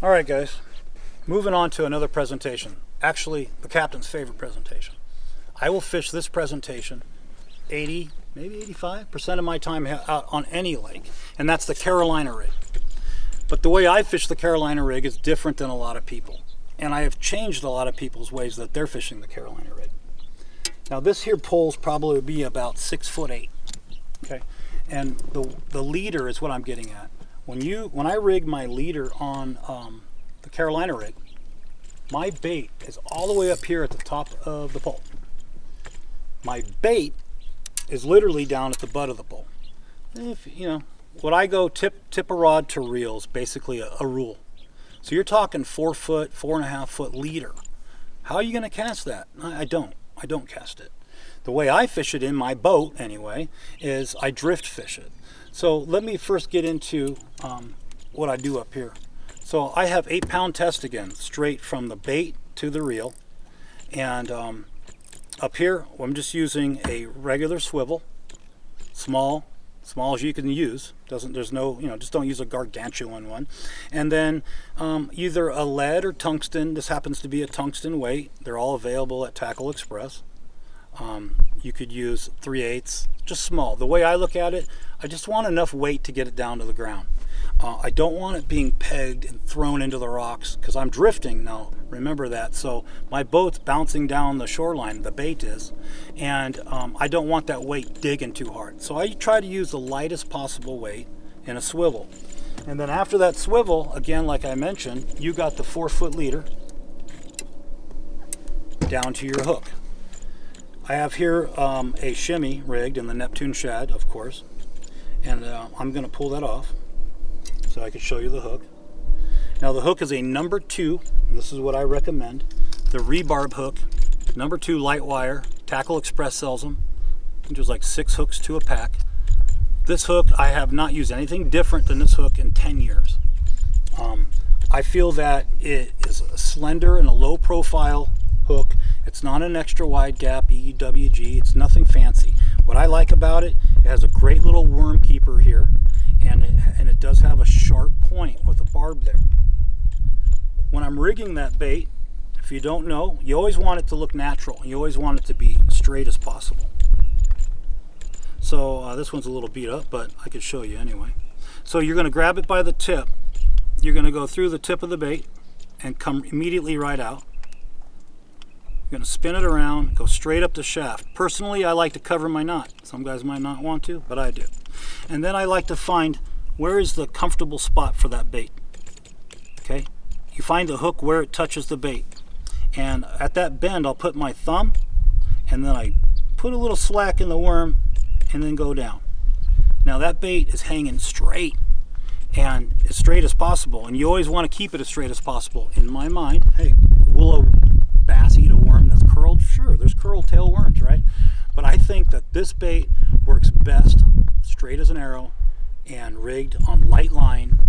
All right, guys, moving on to another presentation. Actually, the captain's favorite presentation. I will fish this presentation 80, maybe 85% of my time out on any lake, and that's the Carolina rig. But the way I fish the Carolina rig is different than a lot of people, and I have changed a lot of people's ways that they're fishing the Carolina rig. Now this here pole's probably would be about 6'8", okay, and the leader is what I'm getting at. When I rig my leader on the Carolina rig, my bait is all the way up here at the top of the pole. My bait is literally down at the butt of the pole. If you know, what I go tip a rod to reel is basically a rule. So you're talking 4 foot, 4.5 foot leader. How are you going to cast that? I don't cast it. The way I fish it in my boat anyway is I drift fish it. So let me first get into what I do up here. So I have 8-pound test again, straight from the bait to the reel. And up here, I'm just using a regular swivel, small as you can use. There's no, just don't use a gargantuan one. And then either a lead or tungsten. This happens to be a tungsten weight. They're all available at Tackle Express. You could use 3/8, just small. The way I look at it, I just want enough weight to get it down to the ground. I don't want it being pegged and thrown into the rocks because I'm drifting now, remember that. So my boat's bouncing down the shoreline, the bait is, and I don't want that weight digging too hard. So I try to use the lightest possible weight in a swivel. And then after that swivel, again, like I mentioned, you got the 4-foot leader down to your hook. I have here a Shimmy rigged in the Neptune shad, of course, and I'm going to pull that off so I can show you the hook. Now the hook is a number 2, and this is what I recommend. The rebarb hook, number 2 light wire. Tackle Express sells them. I think there's like 6 hooks to a pack. This hook, I have not used anything different than this hook in 10 years. I feel that it is a slender and a low profile hook. It's not an extra wide gap EWG. It's nothing fancy. What I like about it, it has a great little worm keeper here, and it does have a sharp point with a barb there. When I'm rigging that bait, if you don't know, you always want it to look natural. You always want it to be straight as possible. So this one's a little beat up, but I could show you anyway. So you're going to grab it by the tip. You're going to go through the tip of the bait and come immediately right out. You're going to spin it around, go straight up the shaft. Personally, I like to cover my knot. Some guys might not want to, but I do. And then I like to find where is the comfortable spot for that bait. Okay? You find the hook where it touches the bait. And at that bend, I'll put my thumb, and then I put a little slack in the worm, and then go down. Now that bait is hanging straight, and as straight as possible. And you always want to keep it as straight as possible. In my mind, hey, will a bass eat a worm that's curled? Sure, there's curled tail worms, right? But I think that this bait works best straight as an arrow and rigged on light line